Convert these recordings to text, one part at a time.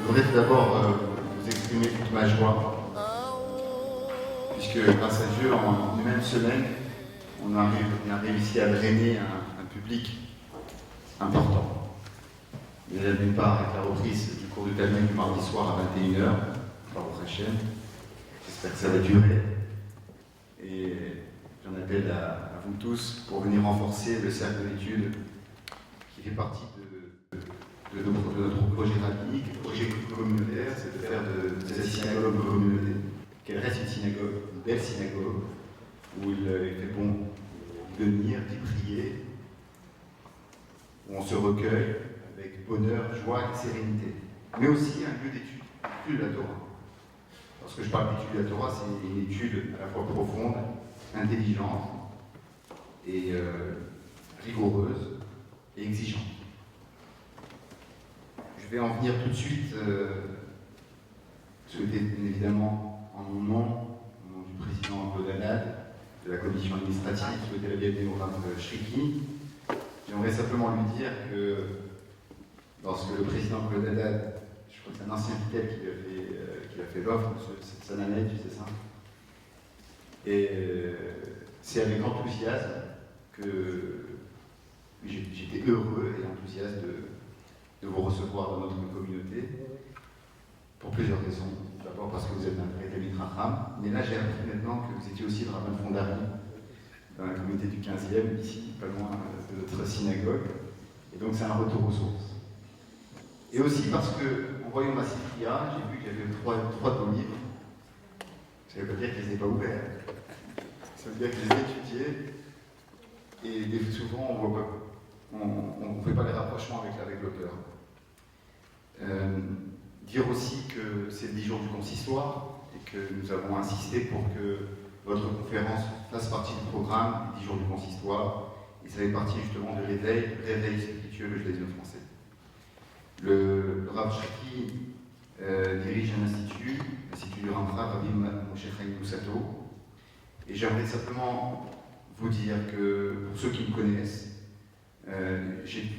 Je voudrais tout d'abord vous exprimer toute ma joie, puisque grâce à Dieu, en une même semaine, on a réussi à drainer un public important. Déjà d'une part avec la reprise du cours de Talmud du mardi soir à 21h, par votre chaîne. J'espère que ça va durer. Et j'en appelle à vous tous pour venir renforcer le cercle d'études qui fait partie de notre projet rabbinique, le projet communautaire, c'est de faire de cette synagogue une communauté, qu'elle reste une synagogue, une belle synagogue, où il fait bon de venir, d'y prier, où on se recueille avec bonheur, joie et sérénité, mais aussi un lieu d'étude de la Torah. Lorsque je parle d'étude de la Torah, c'est une étude à la fois profonde, intelligente et rigoureuse et exigeante. Je vais en venir tout de suite, souhaiter évidemment en mon nom, au nom du président Claude Haddad, de la commission administrative, souhaiter la bienvenue au Rav Shriki. J'aimerais simplement lui dire que lorsque le président Claude Haddad, je crois que c'est un ancien Vitel qui a fait l'offre, c'est Sananet, tu sais ça. Et c'est avec enthousiasme que j'étais heureux et enthousiaste de vous recevoir dans notre communauté, pour plusieurs raisons. D'abord parce que vous êtes un vrai Talmid Chacham, mais là j'ai appris maintenant que vous étiez aussi le rabbin Fondari, dans la communauté du 15e, ici, pas loin de notre synagogue, et donc c'est un retour aux sources. Et aussi parce que, en voyant ma Sifria, j'ai vu qu'il y avait trois de vos livres. Ça ne veut pas dire qu'ils n'étaient pas ouverts. Ça veut dire que je les ai étudiés, et souvent on ne fait pas les rapprochements avec l'auteur. Dire aussi que c'est le 10 jours du consistoire, et que nous avons insisté pour que votre conférence fasse partie du programme des 10 jours du consistoire, et ça fait partie justement de réveil spirituel, je l'ai dit en français. Le Rav Shriki dirige un institut, l'Institut du Ramchal, Rabbi Moshe Chaim Lusato, et j'aimerais simplement vous dire que, pour ceux qui me connaissent, j'ai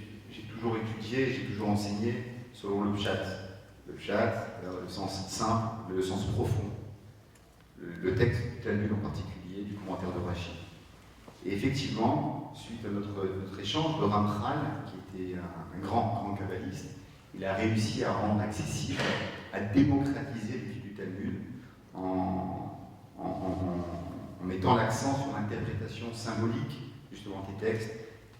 toujours étudié, j'ai toujours enseigné selon le pshat. Le pshat, le sens simple, le sens profond. Le texte du Talmud en particulier, du commentaire de Rashi. Et effectivement, suite à notre échange, le Ramchal, qui était un grand kabbaliste, il a réussi à rendre accessible, à démocratiser l'étude du Talmud en mettant l'accent sur l'interprétation symbolique justement des textes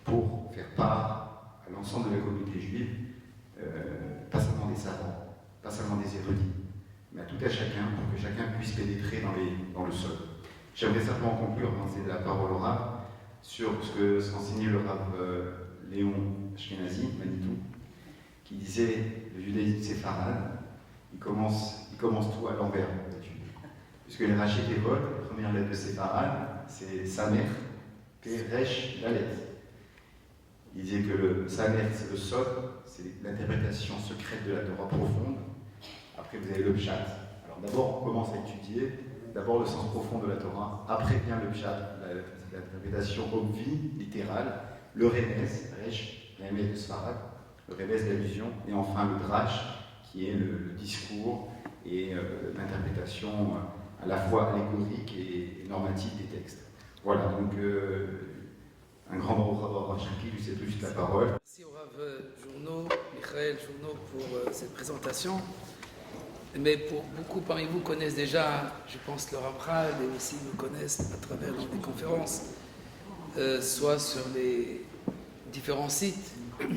pour faire part à l'ensemble de la communauté juive, pas seulement des savants, pas seulement des érudits, mais à tout à chacun, pour que chacun puisse pénétrer dans le sol. J'aimerais simplement conclure, c'est la parole au Rav, sur ce qu'enseignait le Rav Léon Ashkenazi, Manitou, qui disait le judaïsme séfarade, il commence tout à l'envers, puisque les Rachid et Vol, la première lettre de séfarade, c'est Samer, Peresh, Dalet. Il disait que le Samer, c'est le Sod, c'est l'interprétation secrète de la Torah profonde. Après, vous avez le Pshat. Alors d'abord, on commence à étudier d'abord le sens profond de la Torah, après vient le Pshat, l'interprétation obvi, littérale, le Remez, Resh, la Remez de Sfarad, le Remez d'allusion, et enfin le Drash, qui est le discours et l'interprétation à la fois allégorique et normative des textes. Voilà, donc un grand bravo à Rav Shriki, lui c'est tout de suite la parole. Merci au Rav Journo, Michael Journo pour cette présentation. Mais pour beaucoup parmi vous connaissent déjà, je pense, le Ramchal et aussi nous connaissent à travers des conférences, soit sur les différents sites, comme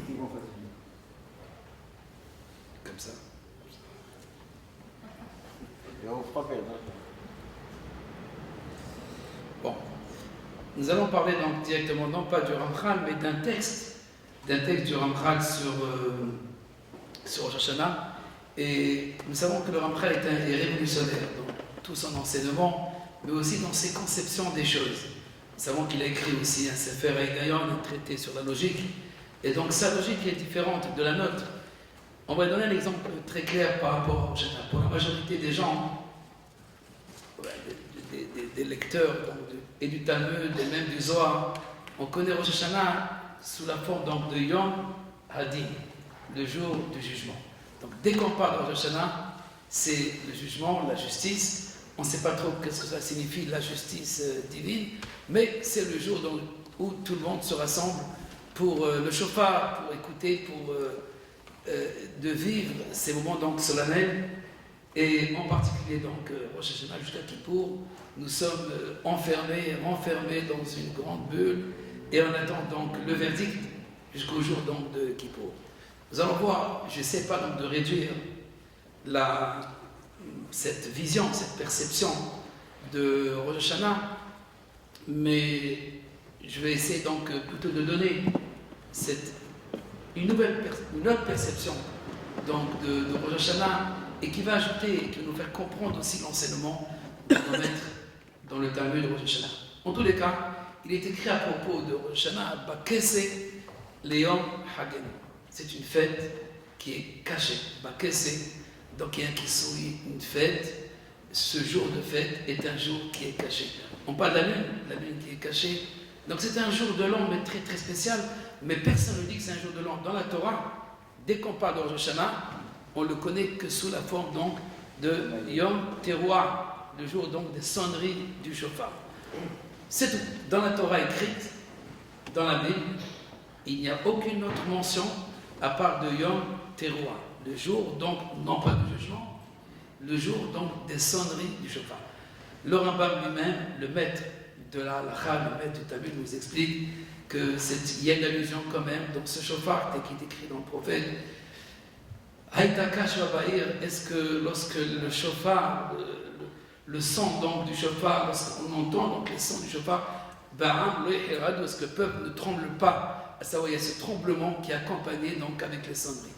ça. Bon, nous allons parler donc directement non pas du Ramchal, mais d'un texte du Ramchal sur Rosh Hashanah. Et nous savons que le Ramchal est révolutionnaire dans tout son enseignement, mais aussi dans ses conceptions des choses. Nous savons qu'il a écrit aussi un Sefer Hagayon, un traité sur la logique, et donc sa logique est différente de la nôtre. On va donner un exemple très clair par rapport au Rosh Hashanah. Pour la majorité des gens, des lecteurs et du Talmud, et même du Zohar, on connaît Rosh Hashanah sous la forme donc de Yom Hadin, le jour du jugement. Donc dès qu'on parle de Rosh Hashanah, c'est le jugement, la justice. On ne sait pas trop qu'est-ce que ça signifie, la justice divine, mais c'est le jour où tout le monde se rassemble pour le shofar, pour écouter, de vivre ces moments donc solennels, et en particulier donc Rosh Hashanah jusqu'à Kippour, nous sommes renfermés dans une grande bulle, et on attend donc le verdict jusqu'au jour donc de Kippour. Nous allons voir, je n'essaie pas donc de réduire cette vision, cette perception de Rosh Hashanah, mais je vais essayer donc plutôt de donner une autre perception donc de Rosh Hashanah, et qui va ajouter et qui va nous faire comprendre aussi l'enseignement qu'on va mettre dans le Talmud de Rosh Hashanah. En tous les cas, il est écrit à propos de Rosh Hashanah, Bakese Leom Hagen. C'est une fête qui est cachée. Bakese, donc il y a un qui sourit une fête. Ce jour de fête est un jour qui est caché. On parle de la lune qui est cachée. Donc c'est un jour de l'an, mais très très spécial. Mais personne ne dit que c'est un jour de l'an. Dans la Torah, dès qu'on parle de Rosh Hashanah, on le connaît que sous la forme donc de Yom Teruah, le jour donc des sonneries du shofar. C'est tout. Dans la Torah écrite, dans la Bible, il n'y a aucune autre mention à part de Yom Teruah, le jour donc, non pas du jugement, le jour donc des sonneries du shofar. Le Rambam lui-même, le maître de la halakha, le maître du Talmud, nous explique qu'il y a une allusion quand même dans ce shofar qui est écrit dans le prophète. Est-ce que lorsque le shofar, le son donc du shofar, lorsqu'on entend donc les sons du shofar, est-ce que le peuple ne tremble pas? À savoir, il y a ce tremblement qui est accompagné donc avec les sonneries.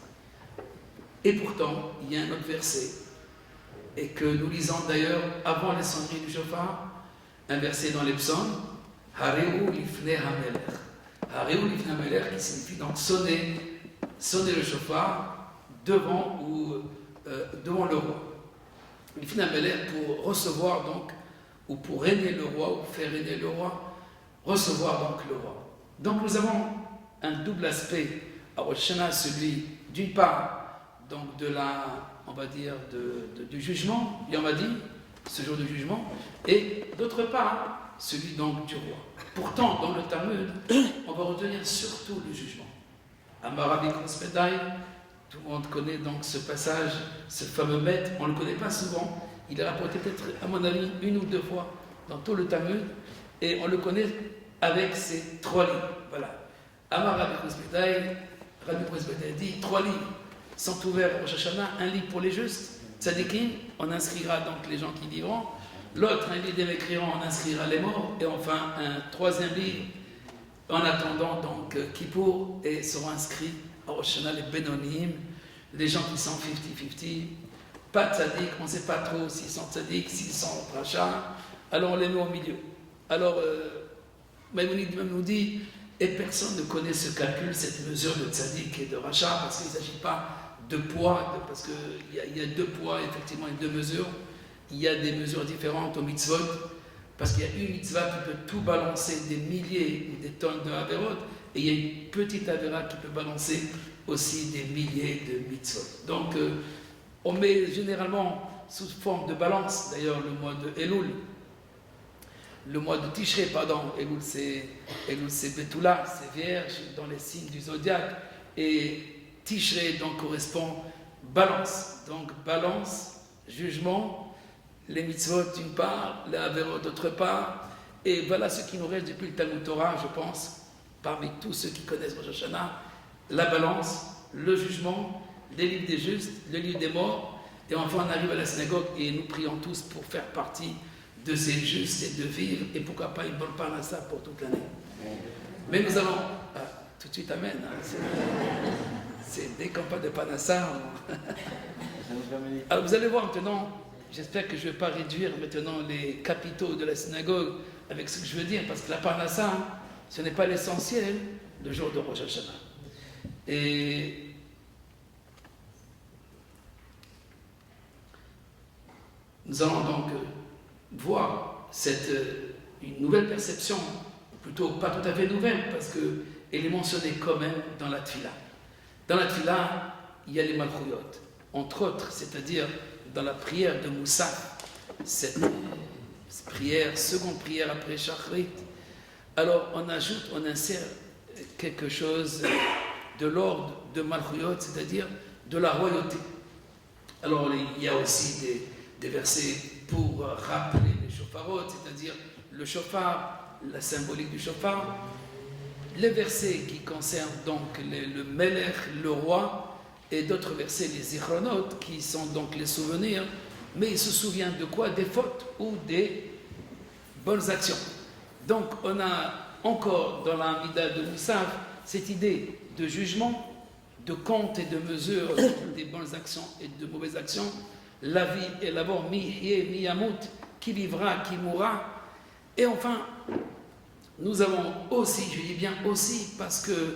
Et pourtant, il y a un autre verset, et que nous lisons d'ailleurs avant les sonneries du shofar, un verset dans les psaumes, Hareu lifnei hamelech. Hareu lifnei hamelech, qui signifie donc sonner le shofar devant le roi. Lifnei hamelech pour recevoir donc, ou pour régner le roi, ou faire régner le roi, recevoir donc le roi. Donc nous avons un double aspect à Rosh Hashanah, celui d'une part donc on va dire du jugement, Yom Hadin, ce jour de jugement, et d'autre part celui donc du roi. Pourtant dans le Talmud, on va retenir surtout le jugement. Amarabi Kosmedai, tout le monde connaît donc ce passage, ce fameux maître, on ne le connaît pas souvent, il est rapporté peut-être à mon avis une ou deux fois dans tout le Talmud, et on le connaît avec ces 3 livres. Voilà. Amar Rabbi Kosmedai dit 3 livres sont ouverts au Rosh Hashanah, un livre pour les justes, Tzadikim, on inscrira donc les gens qui vivront, l'autre, un livre des mécréants, on inscrira les morts, et enfin un 3e livre en attendant donc Kippour, et seront inscrits au Rosh Hashanah les Benonim, les gens qui sont 50-50, pas Tzadik, on ne sait pas trop s'ils sont Tzadik, s'ils sont Racha, alors on les met au milieu. Alors, Maïmonide même nous dit, et personne ne connaît ce calcul, cette mesure de Tzadik et de Racha, parce qu'il ne s'agit pas de poids, parce qu'il y a 2 poids, effectivement, et 2 mesures. Il y a des mesures différentes au mitzvot, parce qu'il y a une mitzvah qui peut tout balancer, des milliers ou des tonnes de averot, et il y a une petite avera qui peut balancer aussi des milliers de mitzvot. Donc, on met généralement sous forme de balance, d'ailleurs le mois de Elul, le mois de Tishré, pardon, Elul c'est Betula, c'est vierge, dans les signes du zodiaque, et Tishré donc correspond balance, donc balance, jugement, les mitzvot d'une part, les averot d'autre part, et voilà ce qui nous reste depuis le Talmud Torah, je pense, parmi tous ceux qui connaissent Rosh Hashanah, la balance, le jugement, les livres des justes, le livre des morts, et enfin on arrive à la synagogue et nous prions tous pour faire partie de ces justes et de vivre, et pourquoi pas une bonne parnassa pour toute l'année. Mais nous allons, tout de suite, amen, c'est dès qu'on parle de parnassa. Alors vous allez voir maintenant, j'espère que je ne vais pas réduire maintenant les capitaux de la synagogue avec ce que je veux dire, parce que la parnassa, ce n'est pas l'essentiel le jour de Rosh Hashanah. Et nous allons donc voir une nouvelle perception, plutôt pas tout à fait nouvelle, parce qu'elle est mentionnée quand même dans la Tfila. Dans la Tfila, il y a les Malchouyot. entre autres, c'est-à-dire dans la prière de Moussa, cette prière, seconde prière après Shachrit, alors on insère quelque chose de l'ordre de Malchuyot, c'est-à-dire de la royauté. Alors il y a aussi des versets pour rappeler les shofarot, c'est-à-dire le shofar, la symbolique du shofar, les versets qui concernent donc le melech, le roi, et d'autres versets, les zichronot, qui sont donc les souvenirs, mais il se souvient de quoi? Des fautes ou des bonnes actions. Donc on a encore dans la Hamida de Moussaf cette idée de jugement, de compte et de mesure des bonnes actions et de mauvaises actions, la vie et la mort, mi yamut, qui vivra, qui mourra. Et enfin, nous avons aussi, je dis bien aussi, parce que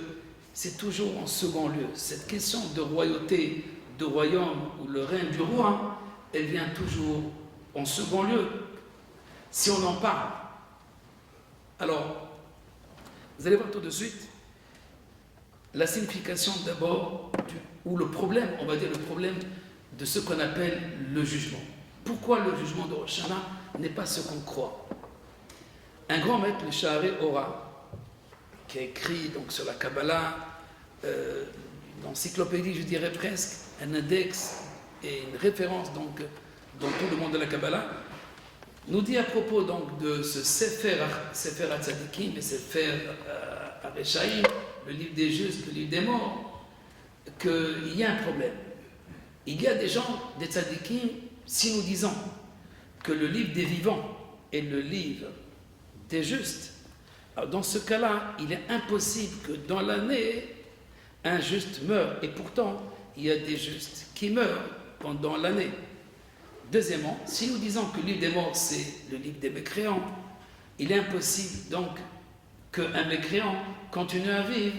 c'est toujours en second lieu, cette question de royauté, de royaume ou le règne du roi, elle vient toujours en second lieu, si on en parle. Alors, vous allez voir tout de suite la signification d'abord, ou le problème, on va dire le problème de ce qu'on appelle le jugement. Pourquoi le jugement de Rosh Hashanah n'est pas ce qu'on croit? Un grand maître, le Sha'arei Ora, qui a écrit donc sur la Kabbalah, une encyclopédie, je dirais presque, un index et une référence donc dans tout le monde de la Kabbalah, nous dit à propos donc de ce Sefer HaTzadikim et Sefer HaReshaim, le livre des justes, le livre des morts, qu'il y a un problème. Il y a des gens, des tzadikim, si nous disons que le livre des vivants est le livre des justes, alors dans ce cas-là, il est impossible que dans l'année, un juste meure. Et pourtant, il y a des justes qui meurent pendant l'année. Deuxièmement, si nous disons que le livre des morts, c'est le livre des mécréants, il est impossible donc qu'un mécréant continue à vivre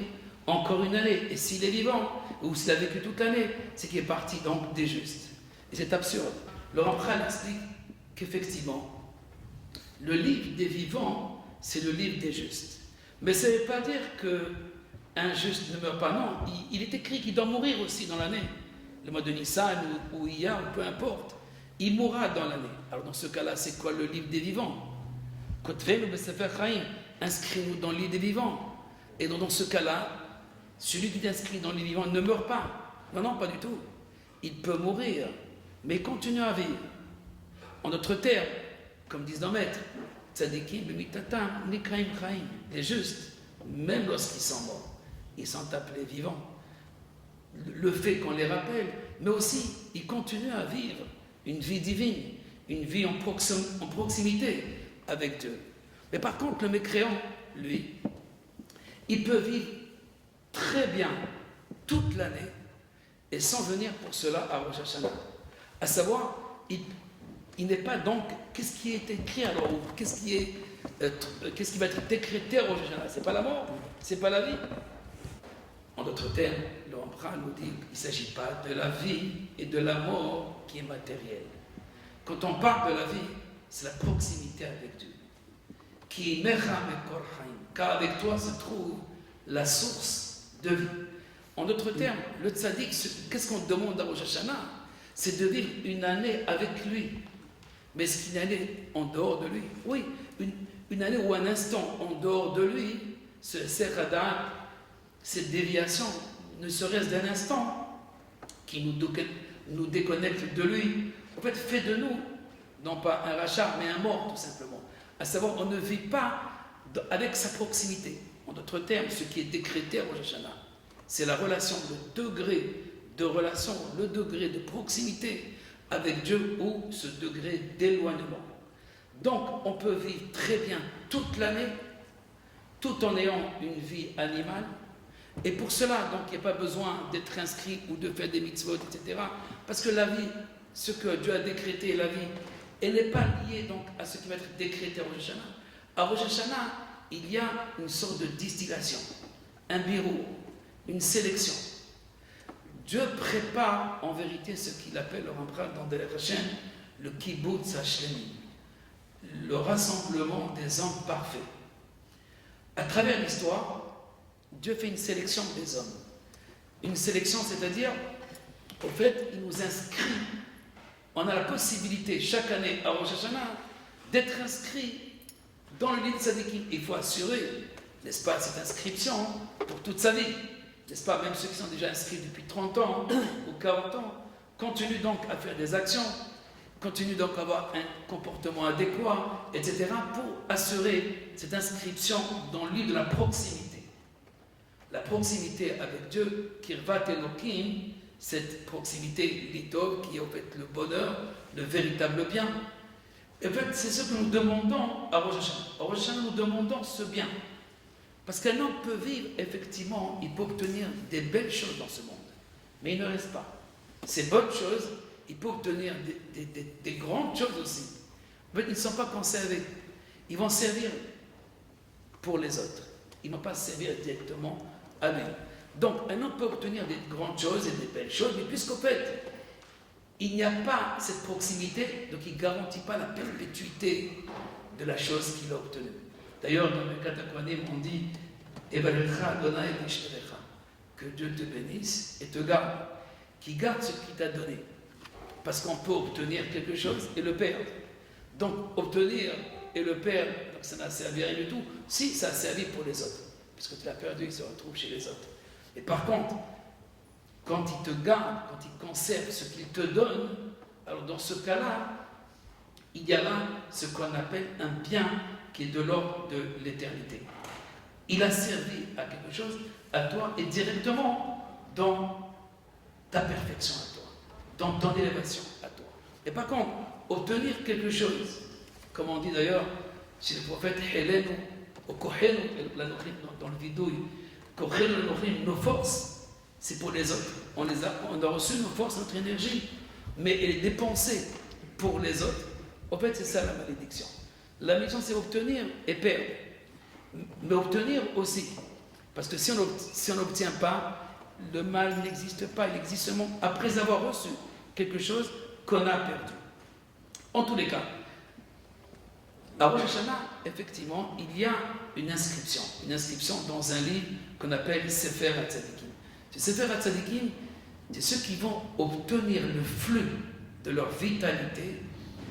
encore une année. Et s'il est vivant, ou s'il a vécu toute l'année, c'est qu'il est parti donc des justes. Et c'est absurde. Le Ramchal explique qu'effectivement, le livre des vivants, c'est le livre des justes. Mais ça ne veut pas dire qu'un juste ne meurt pas. Non, il est écrit qu'il doit mourir aussi dans l'année. Le mois de Nissan ou Iyar, ou peu importe. Il mourra dans l'année. Alors dans ce cas-là, c'est quoi le livre des vivants? Inscris-nous dans le livre des vivants. Et dans ce cas-là, celui qui est inscrit dans le livre des vivants ne meurt pas. Non, non, pas du tout. Il peut mourir, mais il continue à vivre. En d'autres termes, comme disent nos maîtres, tzadikim b'mitatam nikraim chaim. Les justes, même lorsqu'ils sont morts, ils sont appelés vivants. Le fait qu'on les rappelle, mais aussi, ils continuent à vivre une vie divine, une vie en proximité avec Dieu. Mais par contre, le mécréant, lui, il peut vivre très bien toute l'année et sans venir pour cela à Rosh Hashanah. À savoir, il n'est pas donc, qu'est-ce qui est écrit alors, qu'est-ce qui va être décrété à Rosh Hashanah? C'est pas la mort, c'est pas la vie. En d'autres termes, le Ramchal nous dit qu'il ne s'agit pas de la vie et de la mort qui est matérielle. Quand on parle de la vie, c'est la proximité avec Dieu. Car avec toi se trouve la source de vie. En d'autres termes, le tzaddik, qu'est-ce qu'on demande à Rosh Hashanah? C'est de vivre une année avec lui. Mais est-ce qu'une année en dehors de lui? Oui, une année ou un instant en dehors de lui, ce serradat, cette déviation, ne serait-ce d'un instant, qui nous déconnecte de lui, en fait, fait de nous, non pas un rachat, mais un mort, tout simplement. À savoir, on ne vit pas avec sa proximité. En d'autres termes, ce qui est décrété à Rosh Hashanah, c'est la relation, le degré de relation, le degré de proximité avec Dieu ou ce degré d'éloignement. Donc, on peut vivre très bien toute l'année, tout en ayant une vie animale. Et pour cela, donc, il n'y a pas besoin d'être inscrit ou de faire des mitzvot, etc. Parce que la vie, ce que Dieu a décrété, la vie, elle n'est pas liée donc à ce qui va être décrété à Rosh Hashanah. À Rosh Hashanah, il y a une sorte de distillation, un birou, une sélection. Dieu prépare en vérité ce qu'il appelle, on emprunte dans Derech Hashem, le kibbutz hashlemim, le rassemblement des hommes parfaits. À travers l'histoire, Dieu fait une sélection des hommes. Une sélection, c'est-à-dire, au fait, il nous inscrit. On a la possibilité, chaque année à Rosh Hashanah, d'être inscrit dans le livre de Tzadikim. Il faut assurer, n'est-ce pas, cette inscription pour toute sa vie. N'est-ce pas, même ceux qui sont déjà inscrits depuis 30 ans ou 40 ans, continuent donc à faire des actions, continuent donc à avoir un comportement adéquat, etc., pour assurer cette inscription dans le livre de la proximité. La proximité avec Dieu, Kirvat Elokim, cette proximité litov qui est en fait le bonheur, le véritable bien. Et en fait, c'est ce que nous demandons à Rosh Hashanah. À Rosh Hashanah, nous demandons ce bien. Parce qu'un homme peut vivre, effectivement, il peut obtenir des belles choses dans ce monde. Mais il ne reste pas. Ces bonnes choses, il peut obtenir des grandes choses aussi. En fait, ils ne sont pas conservés. Ils vont servir pour les autres. Ils ne vont pas servir directement à lui. Donc, un homme peut obtenir des grandes choses et des belles choses, mais puisqu'au fait, il n'y a pas cette proximité, donc il ne garantit pas la perpétuité de la chose qu'il a obtenue. D'ailleurs, dans le Katakohanim, on dit que Dieu te bénisse et te garde, qui garde ce qu'il t'a donné. Parce qu'on peut obtenir quelque chose et le perdre. Donc, obtenir et le perdre, donc ça n'a servi à rien du tout. Si, ça a servi pour les autres. Puisque tu l'as perdu, il se retrouve chez les autres. Et par contre, quand il te garde, quand il conserve ce qu'il te donne, alors dans ce cas-là, il y a là ce qu'on appelle un bien qui est de l'ordre de l'éternité. Il a servi à quelque chose, à toi, et directement dans ta perfection à toi, dans ton élévation à toi. Et par contre, obtenir quelque chose, comme on dit d'ailleurs chez le prophète Hélène, au Kohenu, dans le vidouille, nos forces, c'est pour les autres. On a reçu nos forces, notre énergie, mais elle est dépensée pour les autres. En fait, c'est ça la malédiction. La malédiction, c'est obtenir et perdre. Mais obtenir aussi. Parce que si on n'obtient pas, le mal n'existe pas. Il existe seulement après avoir reçu quelque chose qu'on a perdu. En tous les cas, à Rosh Hashanah, effectivement, il y a une inscription dans un livre qu'on appelle Sefer HaTzadikim. Ce Sefer HaTzadikim, c'est ceux qui vont obtenir le flux de leur vitalité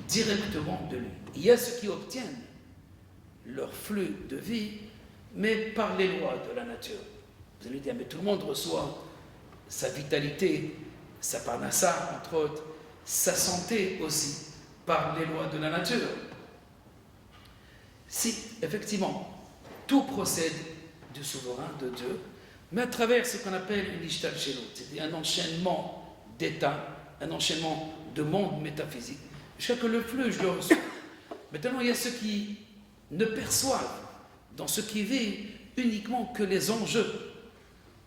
directement de lui. Il y a ceux qui obtiennent leur flux de vie, mais par les lois de la nature. Vous allez dire, mais tout le monde reçoit sa vitalité, sa parnassa, entre autres, sa santé aussi, par les lois de la nature. Si, effectivement, tout procède du souverain, de Dieu, mais à travers ce qu'on appelle une ishtalshelut, c'est-à-dire un enchaînement d'états, un enchaînement de mondes métaphysiques, jusqu'à que le flux, je le reçois. Maintenant, il y a ceux qui ne perçoivent dans ce qui vit uniquement que les enjeux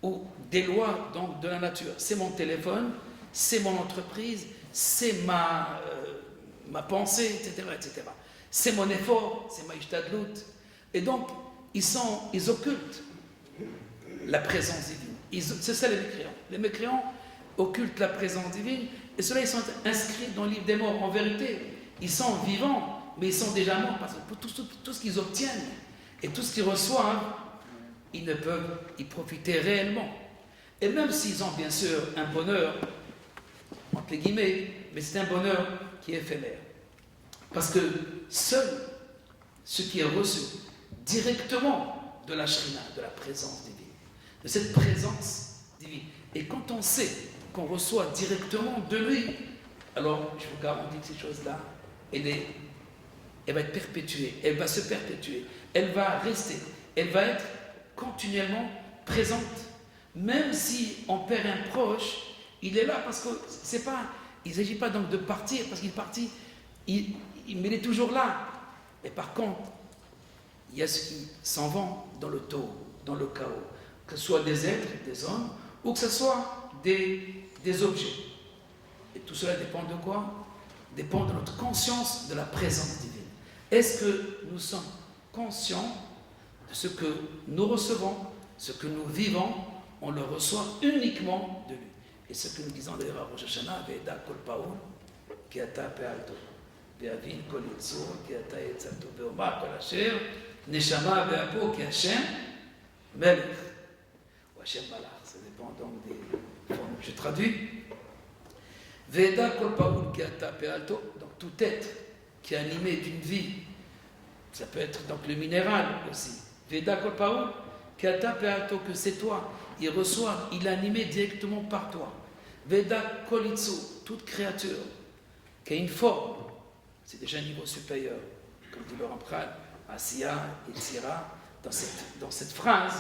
ou des lois donc, de la nature. C'est mon téléphone, c'est mon entreprise, c'est ma pensée, etc., etc. C'est mon effort, c'est ma ishtadlut. Et donc, ils occultent la présence divine. C'est ça les mécréants. Les mécréants occultent la présence divine, et ceux-là, ils sont inscrits dans le livre des morts. En vérité, ils sont vivants, mais ils sont déjà morts, parce que pour tout ce qu'ils obtiennent et tout ce qu'ils reçoivent, ils ne peuvent y profiter réellement. Et même s'ils ont bien sûr un bonheur, entre guillemets, mais c'est un bonheur qui est éphémère. Parce que seul ce qui est reçu directement de la Shrina, de la présence divine, de cette présence divine, et quand on sait qu'on reçoit directement de lui, alors je vous garantis que cette chose-là, elle va être perpétuée, elle va se perpétuer, elle va rester, elle va être continuellement présente. Même si on perd un proche, il est là parce que c'est pas, il ne s'agit pas donc de partir, parce qu'il est parti, mais il est toujours là. Et par contre, il y a ceux qui s'en vont dans le taux, dans le chaos, que ce soit des êtres, des hommes, ou que ce soit des objets. Et tout cela dépend de quoi? Dépend de notre conscience de la présence divine. Est-ce que nous sommes conscients de ce que nous recevons, ce que nous vivons, on le reçoit uniquement de lui. Et ce que nous disons d'ailleurs à Rosh Hashanah, Veda Kol Paul, qui ata pe'alto, ve'avin kol yitzur, qui ata etzato, ve'oma kol asher, neshama ve'apo, qui Hashem Melech, ou Hashem Malach, ça dépend donc des formes. Je traduis. Veda kol paoul ki ata pe'alto, donc tout être qui est animé d'une vie, ça peut être donc le minéral aussi. Veda kol paoul ki ata pe'alto, que c'est toi, il reçoit, il est animé directement par toi. Veda kol itzu, toute créature qui a une forme, c'est déjà un niveau supérieur, comme dit le Ramchal, Asiya et Tzira. Dans cette phrase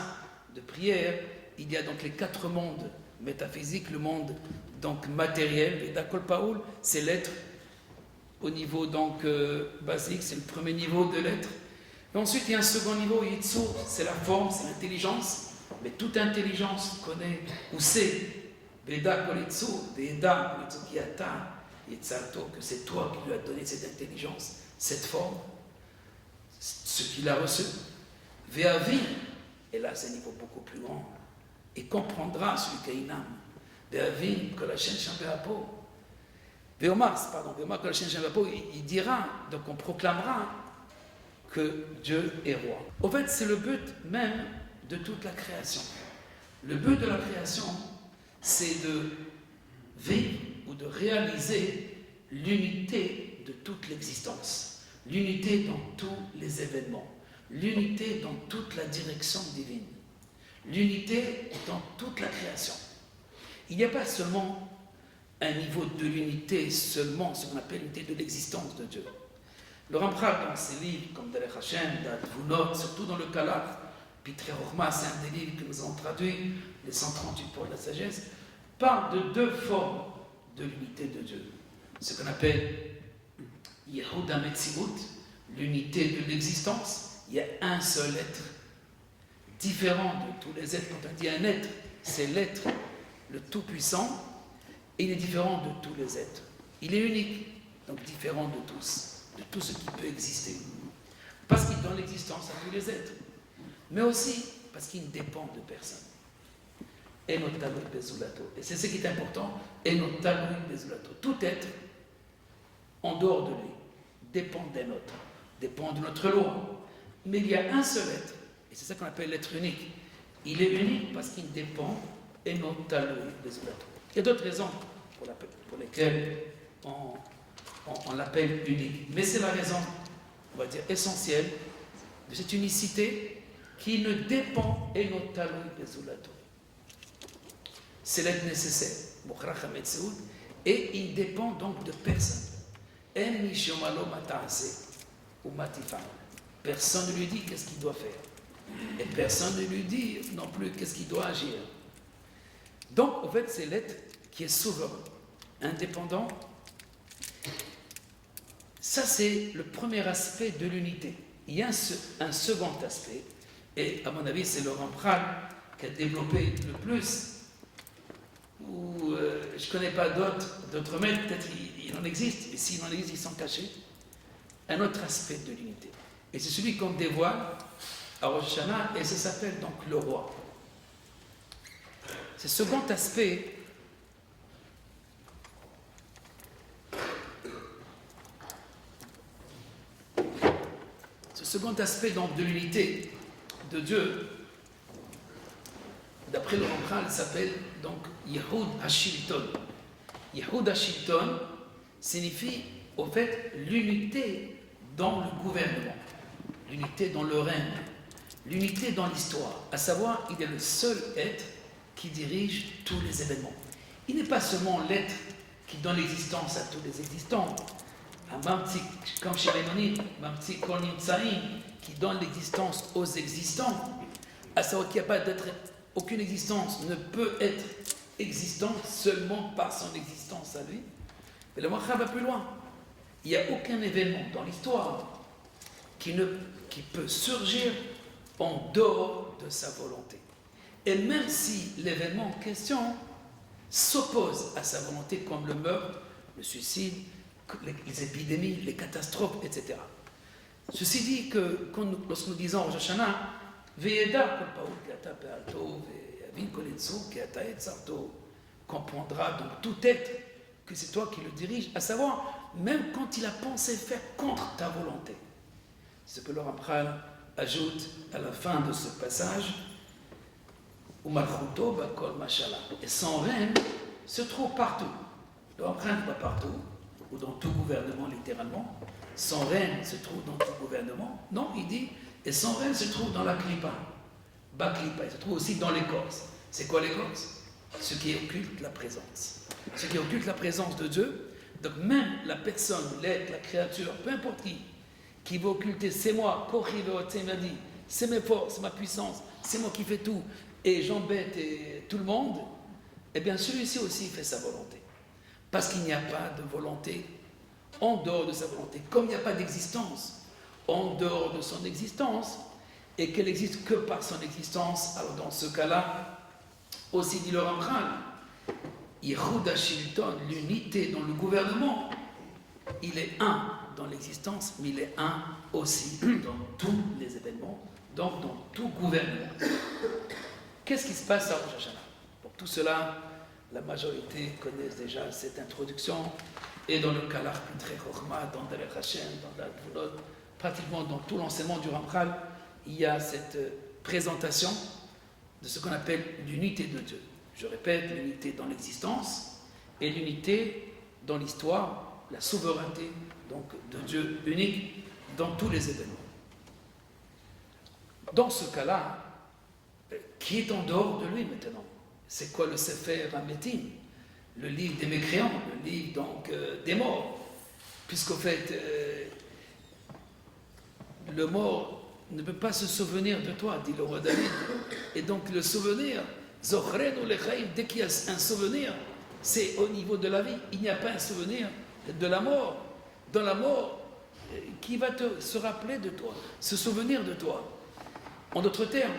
de prière, il y a donc les 4 mondes métaphysiques, le monde donc matériel, Veda kol paoul, c'est l'être au niveau donc basique, c'est le premier niveau de l'être. Et ensuite, il y a un second niveau, Yitzur, c'est la forme, c'est l'intelligence, mais toute intelligence connaît ou sait, Veda kol Yitzur, Veda kol Yitzur ki ata Yitzarto, que c'est toi qui lui as donné cette intelligence, cette forme, ce qu'il a reçu. Ve'avi, et là c'est un niveau beaucoup plus grand, et comprendra celui qui a une âme. Ve'avi, que la chaîne Chambeapo. Ve'omar, que la chaîne Chambeapo, il dira, donc on proclamera que Dieu est roi. Au fait, c'est le but même de toute la création. Le but de la création, c'est de vivre ou de réaliser l'unité de toute l'existence, l'unité dans tous les événements, l'unité dans toute la direction divine, l'unité dans toute la création. Il n'y a pas seulement un niveau de l'unité, seulement ce qu'on appelle l'unité de l'existence de Dieu. Le Ramchal, dans ses livres comme Derech Hashem, D'Advunot, surtout dans le Kalaf, Pitrei Chochma, c'est un des livres que nous avons traduit, les 138 pour la sagesse, parle de 2 formes de l'unité de Dieu. Ce qu'on appelle Yehud HaMetziut, l'unité de l'existence. Il y a un seul être, différent de tous les êtres. Quand on dit un être, c'est l'être, le Tout-Puissant, et il est différent de tous les êtres. Il est unique, donc différent de tous, de tout ce qui peut exister. Parce qu'il donne l'existence à tous les êtres, mais aussi parce qu'il ne dépend de personne. Et c'est ce qui est important. Et tout être, en dehors de lui, dépend d'un autre, dépend de notre loi. Mais il y a un seul être, et c'est ça qu'on appelle l'être unique. Il est unique parce qu'il dépend, et non il y a d'autres raisons pour lesquelles on l'appelle unique. Mais c'est la raison, on va dire, essentielle de cette unicité qui ne dépend, et non c'est l'être nécessaire, et il dépend donc de personne. Personne ne lui dit qu'est-ce qu'il doit faire. Et personne ne lui dit non plus qu'est-ce qu'il doit agir. Donc, en fait, c'est l'être qui est souverain, indépendant. Ça, c'est le premier aspect de l'unité. Il y a un second aspect, et à mon avis, c'est le Ramchal qui a développé le plus. Je ne connais pas d'autres maîtres, peut-être il en existe, et s'il en existe, ils sont cachés. Un autre aspect de l'unité. Et c'est celui qu'on dévoile à Rosh Hashanah, et ça s'appelle donc le roi. Ce second aspect, donc de l'unité de Dieu, d'après le Ramchal, s'appelle donc Yehud HaShilton. Yehud HaShilton signifie au fait l'unité dans le gouvernement, l'unité dans le règne, l'unité dans l'histoire. À savoir, il est le seul être qui dirige tous les événements. Il n'est pas seulement l'être qui donne l'existence à tous les existants, comme chez Maïmonide, Mamtsi Kol Nimtsaïm, qui donne l'existence aux existants, à savoir qu'il n'y a pas d'être, aucune existence ne peut être existante seulement par son existence à lui. Mais le Ramchal va plus loin. Il n'y a aucun événement dans l'histoire qui peut surgir en dehors de sa volonté. Et même si l'événement en question s'oppose à sa volonté, comme le meurtre, le suicide, les épidémies, les catastrophes, etc. Ceci dit que lorsque nous disons Rosh Hashanah, comprendra donc tout être que c'est toi qui le dirige, à savoir même quand il a pensé faire contre ta volonté. Ce que le Ramchal ajoute à la fin de ce passage, et son règne se trouve partout. Le Ramchal n'est pas partout, ou dans tout gouvernement littéralement. Son règne se trouve dans tout gouvernement. Non, il dit, et son règne se trouve dans la Klippa. Baklipa, il se trouve aussi dans l'écorce. C'est quoi l'écorce? Ce qui occulte la présence. Ce qui occulte la présence de Dieu. Donc même la personne, l'être, la créature, peu importe qui va occulter, c'est moi, c'est mes forces, c'est ma puissance, c'est moi qui fais tout, et j'embête tout le monde, eh bien celui-ci aussi fait sa volonté. Parce qu'il n'y a pas de volonté en dehors de sa volonté. Comme il n'y a pas d'existence en dehors de son existence, et qu'elle n'existe que par son existence, alors dans ce cas-là, aussi dit le Ramchal, Yehuda Shilton, l'unité dans le gouvernement, il est un dans l'existence, mais il est un aussi dans tous les événements, donc dans tout gouvernement. Qu'est-ce qui se passe à Rosh Hashanah? Pour tout cela, la majorité connaissent déjà cette introduction, et dans le Kalach Pitrei Chochma, dans Derech Hashem, dans la Gvulot, pratiquement dans tout l'enseignement du Ramchal, il y a cette présentation de ce qu'on appelle l'unité de Dieu. Je répète, l'unité dans l'existence et l'unité dans l'histoire, la souveraineté donc de Dieu unique dans tous les événements. Dans ce cas-là, qui est en dehors de lui maintenant? C'est quoi le Sefer HaMetim? Le livre des mécréants, le livre donc des morts. Puisqu'au fait, le mort ne peut pas se souvenir de toi, dit le roi David. Et donc le souvenir, dès qu'il y a un souvenir, c'est au niveau de la vie. Il n'y a pas un souvenir de la mort. Dans la mort, qui va se rappeler de toi, se souvenir de toi? En d'autres termes,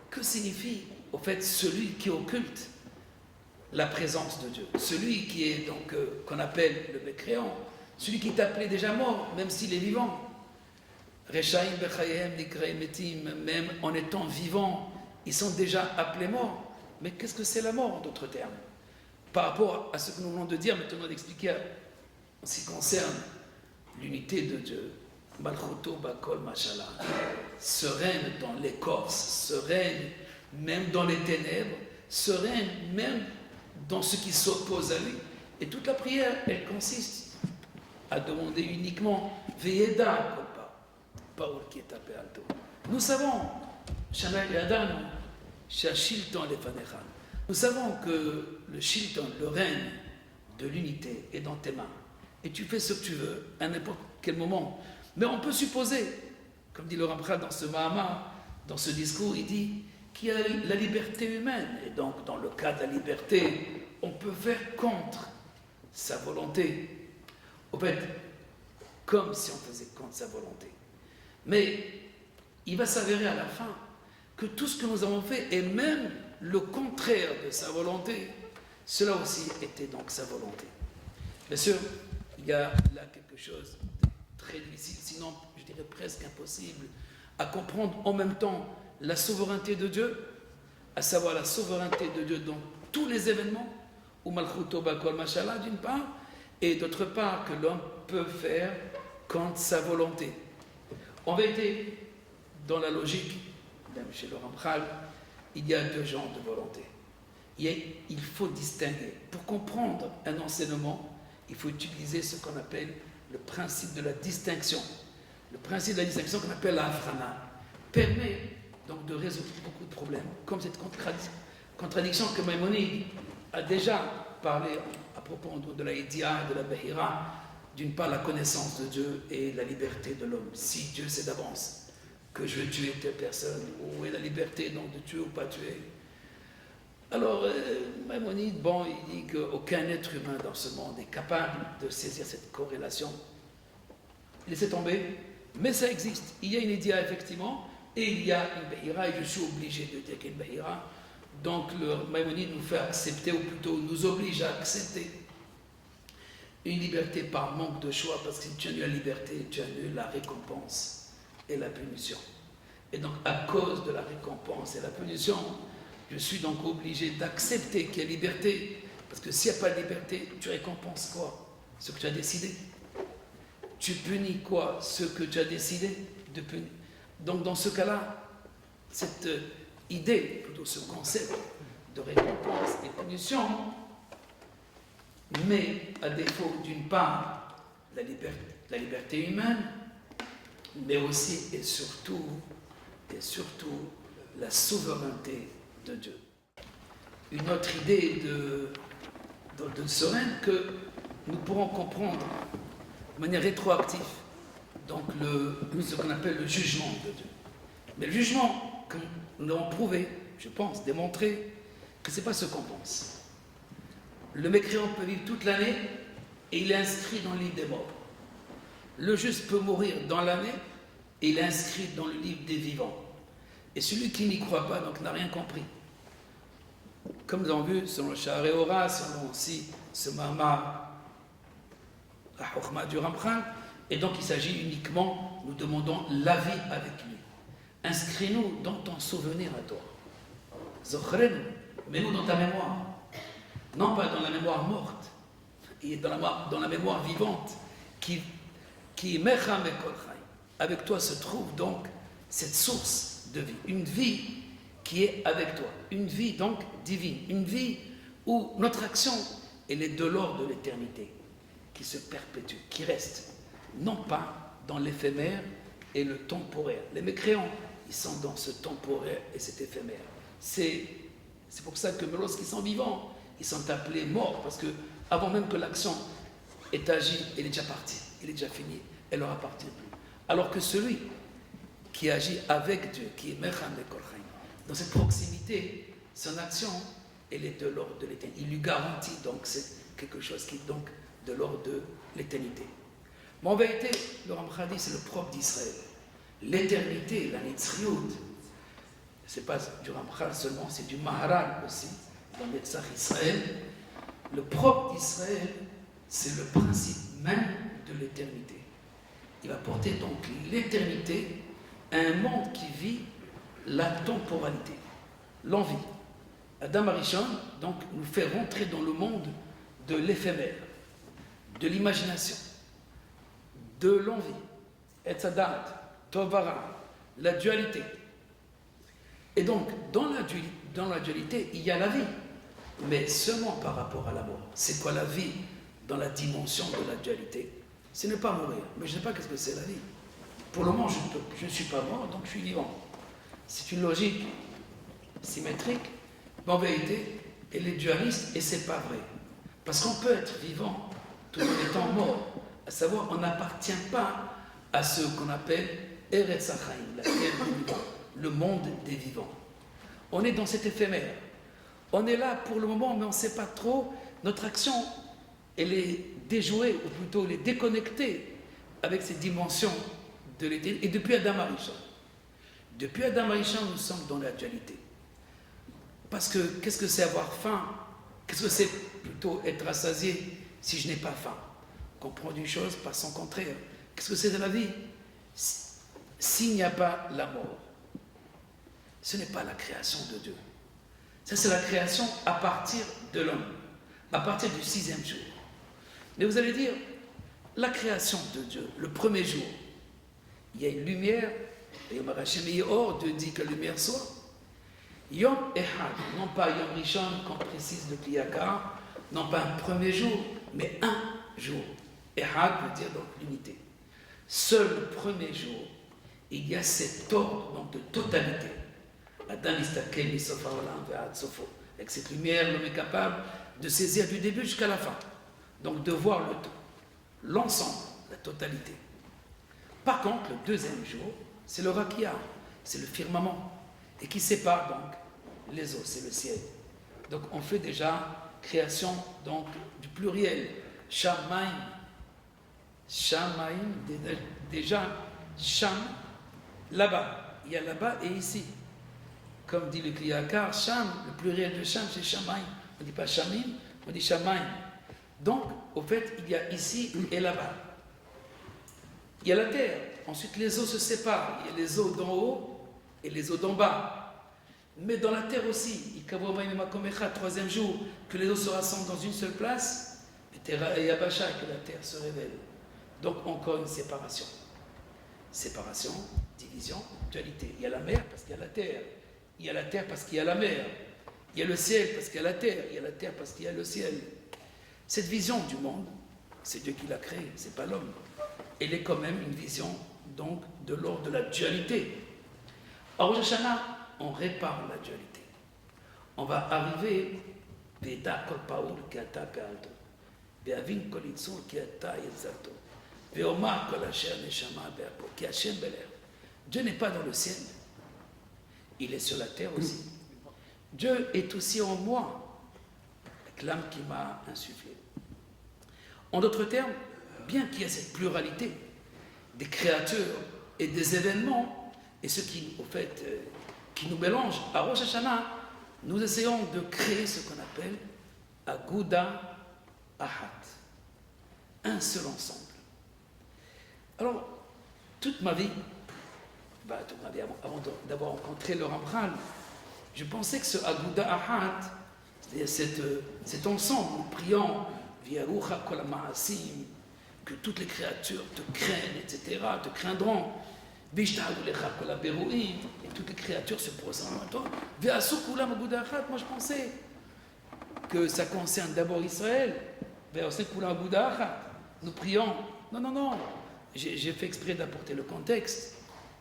que signifie au fait celui qui occulte la présence de Dieu? Celui qui est donc, qu'on appelle le mécréant, celui qui est appelé déjà mort, même s'il est vivant. Rechaim bechayem nikraim metim, même en étant vivants, ils sont déjà appelés morts. Mais qu'est-ce que c'est la mort en d'autres termes? Par rapport à ce que nous venons de dire, maintenant d'expliquer en ce qui concerne l'unité de Dieu, Malchuto Bakol Mashallah, ce règne dans l'écorce, ce règne même dans les ténèbres, ce règne même dans ce qui s'oppose à lui. Et toute la prière, elle consiste à demander uniquement Veyeda Kolpa, Paul qui est appelé Alto. Nous savons, Shana Yadan, Shashilton Lefanecha. Nous savons que le Shilton, le règne de l'unité, est dans tes mains. Et tu fais ce que tu veux, à n'importe quel moment. Mais on peut supposer, comme dit le Ramchal dans ce Mahamar, dans ce discours, il dit qu'il y a la liberté humaine. Et donc, dans le cas de la liberté, on peut faire contre sa volonté. Au fait, comme si on faisait contre sa volonté. Mais il va s'avérer à la fin que tout ce que nous avons fait, et même le contraire de sa volonté, cela aussi était donc sa volonté. Bien sûr, il y a là quelque chose de très difficile, sinon je dirais presque impossible, à comprendre en même temps la souveraineté de Dieu, à savoir la souveraineté de Dieu dans tous les événements, ou Malchuto Bakol Mashallah d'une part, et d'autre part que l'homme peut faire contre sa volonté. En vérité, dans la logique, même chez le Ramchal, il y a deux genres de volonté. Il faut distinguer. Pour comprendre un enseignement, il faut utiliser ce qu'on appelle le principe de la distinction. Le principe de la distinction qu'on appelle la Afrana permet donc de résoudre beaucoup de problèmes, comme cette contradiction que Maïmonide a déjà parlé à propos de la Idia et de la Behira, d'une part la connaissance de Dieu et la liberté de l'homme. Si Dieu sait d'avance que je vais tuer telle personne, où est la liberté donc de tuer ou pas tuer? Alors, Maïmonide, il dit qu'aucun être humain dans ce monde est capable de saisir cette corrélation. Laissez tomber, mais ça existe. Il y a une Idia, effectivement, et il y a une Behira, et je suis obligé de dire qu'il y a une Behira. Donc, le Maïmonide nous fait accepter, ou plutôt nous oblige à accepter une liberté par manque de choix, parce que si tu as eu la liberté, tu as eu la récompense et la punition. Et donc, à cause de la récompense et la punition, je suis donc obligé d'accepter qu'il y a liberté, parce que s'il n'y a pas de liberté, tu récompenses quoi? Ce que tu as décidé. Tu punis quoi? Ce que tu as décidé de punir. Donc, dans ce cas-là, cette idée, plutôt ce concept de récompense et punition, mais à défaut d'une part la liberté humaine, mais aussi et surtout la souveraineté de Dieu. Une autre idée de sereine que nous pourrons comprendre de manière rétroactive, donc ce qu'on appelle le jugement de Dieu. Mais le jugement, comme nous l'avons prouvé, je pense, démontré, que ce n'est pas ce qu'on pense. Le mécréant peut vivre toute l'année et il est inscrit dans le livre des morts. Le juste peut mourir dans l'année et il est inscrit dans le livre des vivants. Et celui qui n'y croit pas, donc, n'a rien compris. Comme nous avons vu, selon le Sha'aréora, selon aussi ce Mahama, la Chokhma du Ramchal, et donc il s'agit uniquement, nous demandons l'avis avec lui. Inscris-nous dans ton souvenir à toi. Zochren, mets-nous dans ta mémoire. Non pas dans la mémoire morte, et dans la mémoire vivante, qui mecha mekol chai. Avec toi se trouve donc cette source de vie, une vie qui est avec toi, une vie donc divine, une vie où notre action, elle est de l'ordre de l'éternité, qui se perpétue, qui reste, non pas dans l'éphémère et le temporaire. Les mécréants, ils sont dans ce temporaire et cet éphémère. C'est pour ça que lorsqu'ils sont vivants, ils sont appelés morts, parce que avant même que l'action ait agi, elle est déjà partie, elle est déjà finie, elle leur appartient plus. Alors que celui qui agit avec Dieu, qui est Mecham et Kolchaim, dans cette proximité, son action, elle est de l'ordre de l'éternité. Il lui garantit donc c'est quelque chose qui est donc de l'ordre de l'éternité. Mais en vérité, le Ramchal dit c'est le propre d'Israël. L'éternité, la Nitzriout, c'est pas du Ramchal seulement, c'est du Maharal aussi, dans Netzach Israël. Le propre d'Israël, c'est le principe même de l'éternité. Il va porter donc l'éternité à un monde qui vit la temporalité, l'envie. Adam Arishon, donc, nous fait rentrer dans le monde de l'éphémère, de l'imagination, de l'envie, etzadat, tovara, la dualité. Et donc, dans la dualité, il y a la vie, mais seulement par rapport à la mort. C'est quoi la vie dans la dimension de la dualité? Ce n'est pas mourir, mais je ne sais pas qu'est-ce que c'est la vie. Pour le moment, je ne suis pas mort, donc je suis vivant. C'est une logique symétrique, mais en vérité, elle est dualiste et ce n'est pas vrai. Parce qu'on peut être vivant tout en étant mort, à savoir, on n'appartient pas à ce qu'on appelle Eretz HaChaim, la terre des vivants, le monde des vivants. On est dans cet éphémère. On est là pour le moment, mais on ne sait pas trop. Notre action, elle est déjouée, ou plutôt elle est déconnectée avec ces dimensions de l'éternité. Et depuis Adam Arishon. Depuis Adam Arishon, nous sommes dans la dualité. Parce que, qu'est-ce que c'est avoir faim? Qu'est-ce que c'est plutôt être rassasié si je n'ai pas faim? Comprendre une chose par son contraire. Qu'est-ce que c'est de la vie? S'il n'y a pas la mort, ce n'est pas la création de Dieu. Ça, c'est la création à partir de l'homme, à partir du 6e jour. Mais vous allez dire, la création de Dieu, le premier jour, il y a une lumière, et Yom HaRashem Yeor, Dieu dit que la lumière soit. Yom Ehad, non pas Yom Rishon, qu'on précise de Kliyakar, non pas un premier jour, mais un jour. Ehad veut dire donc l'unité. Seul le premier jour, il y a cet ordre donc de totalité. Adam Istakel Misofa Olam Ve'ad Sofo. Avec cette lumière, l'homme est capable de saisir du début jusqu'à la fin. Donc de voir l'ensemble, la totalité. Par contre, le deuxième jour, c'est le Rakia, c'est le firmament, et qui sépare donc les eaux, c'est le ciel. Donc on fait déjà création donc du pluriel, Shamaim, Shamaim, déjà Sham, là-bas, il y a là-bas et ici. Comme dit le Kliyakar, Sham, le pluriel de Sham, c'est Shamaim. On ne dit pas Shamim, on dit Shamaim. Donc, au fait, il y a ici et là-bas. Il y a la terre. Ensuite, les eaux se séparent. Il y a les eaux d'en haut et les eaux d'en bas. Mais dans la terre aussi, troisième jour, que les eaux se rassemblent dans une seule place, et Yabasha, que la terre se révèle. Donc, encore une séparation. Séparation, division, dualité. Il y a la mer parce qu'il y a la terre. Il y a la terre parce qu'il y a la mer. Il y a le ciel parce qu'il y a la terre. Il y a la terre parce qu'il y a le ciel. Cette vision du monde, c'est Dieu qui l'a créée, c'est pas l'homme. Elle est quand même une vision donc de l'ordre de la dualité. À Rosh Hashanah, on répare la dualité. On va arriver Veda kol paul ki ata pe'alto, ve'avin kol yitzur ki ata yetzalto, ve'omar kol asher neshama be'apo, ki Hashem be'ler. Dieu n'est pas dans le ciel, il est sur la terre aussi. Dieu est aussi en moi, avec l'âme qui m'a insufflé. En d'autres termes, bien qu'il y ait cette pluralité des créatures et des événements, et ce qui, au fait, qui nous mélange, à Rosh Hashanah, nous essayons de créer ce qu'on appelle Aguda Ahat, un seul ensemble. Alors, toute ma vie, avant d'avoir rencontré le Ramchal, je pensais que ce Aguda Ahat, c'est-à-dire cet ensemble, nous prions, Viarucha Kol Ma'asim, que toutes les créatures te craignent, etc., te craindront. Et toutes les créatures se prosterneront à toi. Moi je pensais que ça concerne d'abord Israël. Nous prions. Non. J'ai fait exprès d'apporter le contexte,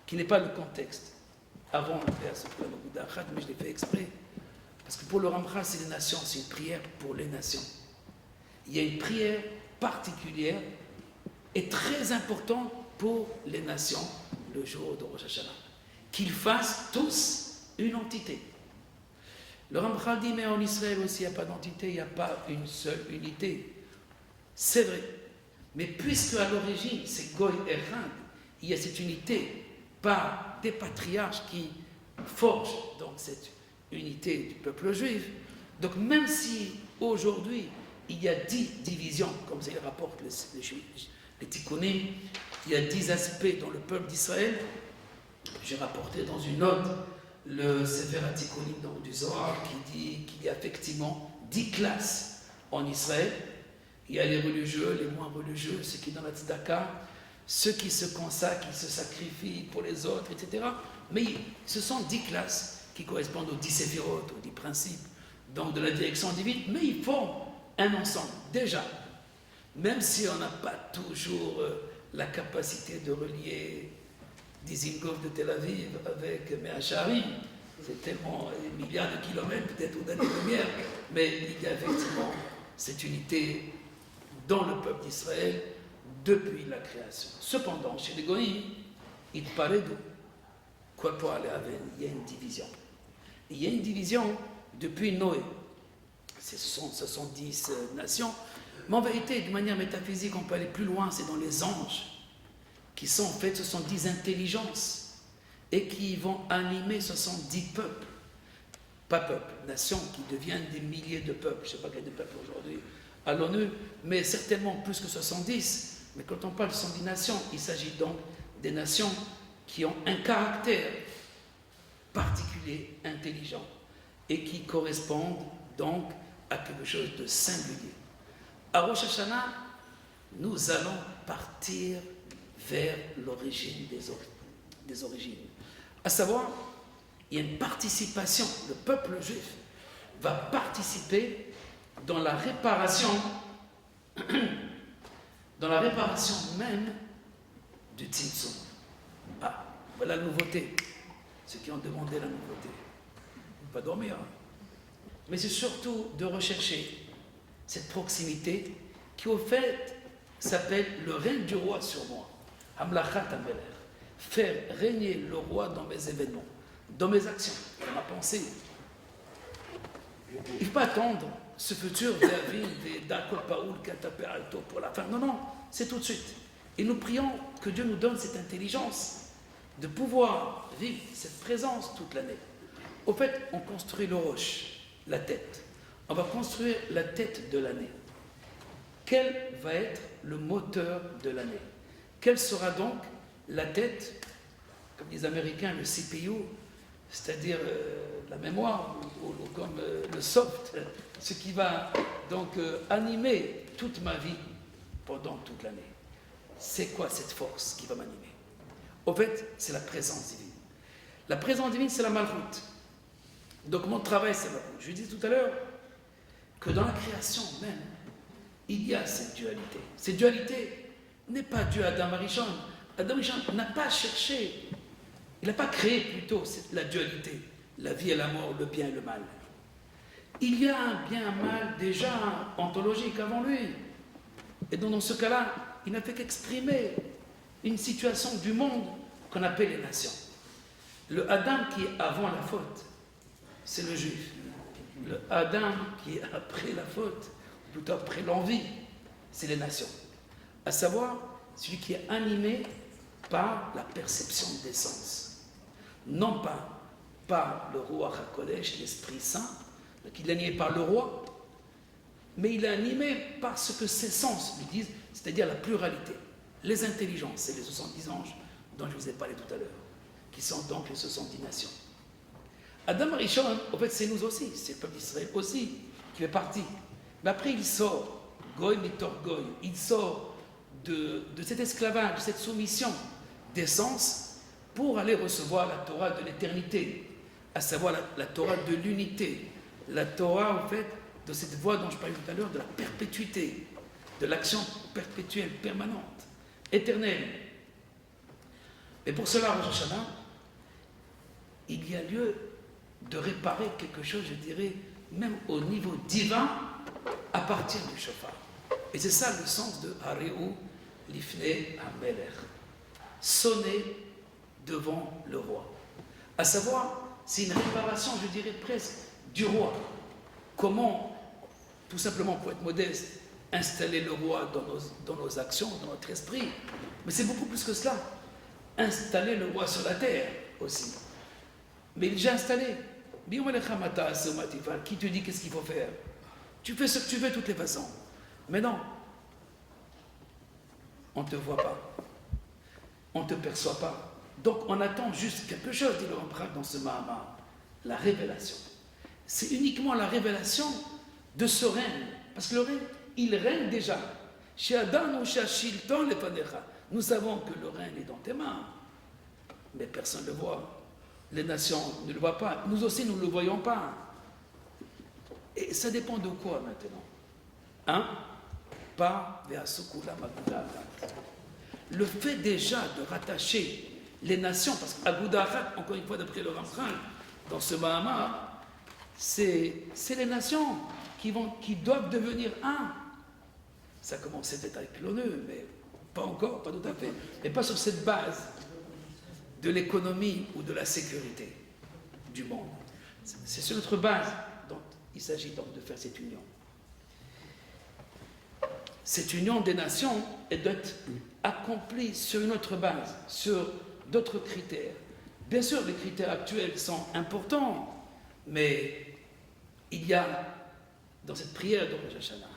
qui n'est pas le contexte avant mais je l'ai fait exprès. Parce que pour le Ramchal, c'est les nations, c'est une prière pour les nations. Il y a une prière particulière et très importante pour les nations le jour de Rosh Hashanah. Qu'ils fassent tous une entité. Le Ramchal dit, mais en Israël aussi, il n'y a pas d'entité, il n'y a pas une seule unité. C'est vrai. Mais puisque à l'origine, c'est Goy et Echad, il y a cette unité par des patriarches qui forgent donc cette unité du peuple juif. Donc même si aujourd'hui, il y a 10 divisions, comme ça il rapporte les Tikkunim, il y a 10 aspects dans le peuple d'Israël. J'ai rapporté dans une note le Sefer HaTikkunim du Zohar qui dit qu'il y a effectivement 10 classes en Israël. Il y a les religieux, les moins religieux, ceux qui sont dans la tzedaka, ceux qui se consacrent, qui se sacrifient pour les autres, etc. Mais ce sont 10 classes qui correspondent aux 10 séphirotes, aux 10 principes, donc de la direction divine, mais ils forment un ensemble, déjà. Même si on n'a pas toujours la capacité de relier Dizengoff de Tel Aviv avec Me'achari, c'est tellement des milliards de kilomètres, peut-être ou d'années-lumière, mais il y a effectivement cette unité dans le peuple d'Israël depuis la création. Cependant, chez les Goïms, il paraît de quoi pour aller avec, il y a une division. Il y a une division depuis Noé. Ce sont 10 nations. Mais en vérité, de manière métaphysique, on peut aller plus loin, c'est dans les anges, qui sont en fait, ce sont 10 intelligences, et qui vont animer 70 peuples. Pas peuples, nations qui deviennent des milliers de peuples. Je ne sais pas quel est de peuples aujourd'hui à l'ONU, mais certainement plus que 70. Mais quand on parle de 110 nations, il s'agit donc des nations qui ont un caractère particulier, intelligent, et qui correspondent donc à quelque chose de singulier. À Rosh Hashanah, nous allons partir vers l'origine des origines. À savoir, il y a une participation, le peuple juif va participer dans la réparation même du Tzimtzum. Ah, voilà la nouveauté. Ceux qui ont demandé la nouveauté. Pas dormir. Mais c'est surtout de rechercher cette proximité qui, au fait, s'appelle le règne du roi sur moi. Hamlachat Ameler. Faire régner le roi dans mes événements, dans mes actions, dans ma pensée. Il ne faut pas attendre ce futur pour la fin. Non, c'est tout de suite. Et nous prions que Dieu nous donne cette intelligence de pouvoir vivre cette présence toute l'année. Au fait, on construit le roche, la tête. On va construire la tête de l'année. Quel va être le moteur de l'année? Quelle sera donc la tête, comme disent les Américains, le CPU, c'est-à-dire la mémoire, ou comme le soft, ce qui va donc animer toute ma vie pendant toute l'année. C'est quoi cette force qui va m'animer? Au fait, c'est la présence divine. La présence divine, c'est la malchoute. Donc mon travail, c'est la malchoute. Je disais tout à l'heure que dans la création même, il y a cette dualité. Cette dualité n'est pas due à Adam Arishon. Adam Arishon n'a pas cherché, il n'a pas créé plutôt la dualité, la vie et la mort, le bien et le mal. Il y a un bien et un mal déjà ontologique avant lui. Et donc dans ce cas-là, il n'a fait qu'exprimer une situation du monde qu'on appelle les nations. Le Adam qui est avant la faute, c'est le juif. Le Adam qui est après la faute, ou plutôt après l'envie, c'est les nations. À savoir, celui qui est animé par la perception des sens. Non pas par le roi HaKodesh, l'Esprit Saint, qu'il est animé par le roi, mais il est animé par ce que ses sens lui disent, c'est-à-dire la pluralité, les intelligences et les 70 anges dont je vous ai parlé tout à l'heure, qui sont donc les 70 nations. Adam Arishon, en fait, c'est nous aussi, c'est le peuple d'Israël aussi, qui fait partie. Mais après, il sort, Goy Mitor Goy, il sort de cet esclavage, de cette soumission des sens, pour aller recevoir la Torah de l'éternité, à savoir la Torah de l'unité, la Torah, en fait, de cette voie dont je parlais tout à l'heure, de la perpétuité, de l'action perpétuelle, permanente, éternelle. Et pour cela, Rosh Hashanah, il y a lieu de réparer quelque chose, je dirais, même au niveau divin, à partir du shofar. Et c'est ça le sens de Haréou Lifne Hamelech. Sonner devant le roi. À savoir, c'est une réparation, je dirais presque, du roi. Comment, tout simplement pour être modeste, installer le roi dans nos actions, dans notre esprit. Mais c'est beaucoup plus que cela. Installer le roi sur la terre aussi. Mais il est déjà installé. Qui te dit qu'est-ce qu'il faut faire? Tu fais ce que tu veux de toutes les façons. Mais non. On ne te voit pas. On ne te perçoit pas. Donc on attend juste quelque chose, dit le Rambam dans ce Mahamar. La révélation. C'est uniquement la révélation de ce règne. Parce que le règne, il règne déjà. Chez Adam ou chez Shilton, les Panecha. Nous savons que le règne est dans tes mains. Mais personne ne le voit. Les nations ne le voient pas. Nous aussi, nous ne le voyons pas. Et ça dépend de quoi maintenant? Pas le fait déjà de rattacher les nations, parce qu'Aguda Achat, encore une fois d'après le Rambam, dans ce Mahamar, c'est les nations qui doivent devenir un. Ça commençait peut-être avec l'ONU, mais pas encore, pas tout à fait. Mais pas sur cette base de l'économie ou de la sécurité du monde. C'est sur notre base dont il s'agit donc de faire cette union. Cette union des nations, elle doit être accomplie sur une autre base, sur d'autres critères. Bien sûr, les critères actuels sont importants, mais il y a dans cette prière de Rosh Hashanah,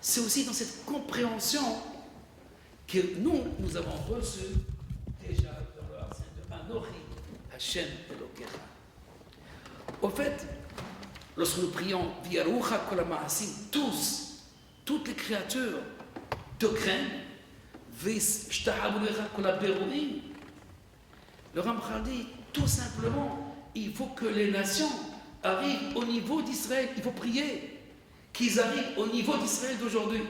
c'est aussi dans cette compréhension que nous avons reçu déjà dans le Hashem de Anori Hashem Elokecha. Au fait, lorsque nous prions V'yarucha kol ha'ma'asim, toutes les créatures te craignent, V'ishtahavu lecha kol ha'berurim. Le Rambam dit tout simplement, il faut que les nations arrivent au niveau d'Israël. Il faut prier qu'ils arrivent au niveau d'Israël d'aujourd'hui.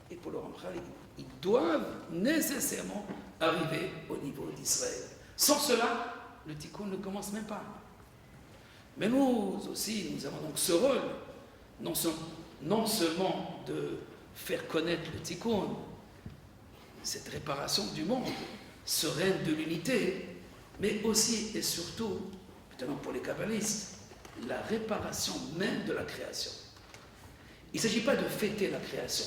Et pour le Rambam, ils doivent nécessairement arriver au niveau d'Israël. Sans cela, le tikkun ne commence même pas. Mais nous aussi, nous avons donc ce rôle, non seulement de faire connaître le tikkun, cette réparation du monde, ce règne de l'unité, mais aussi et surtout, notamment pour les kabbalistes, la réparation même de la création. Il ne s'agit pas de fêter la création.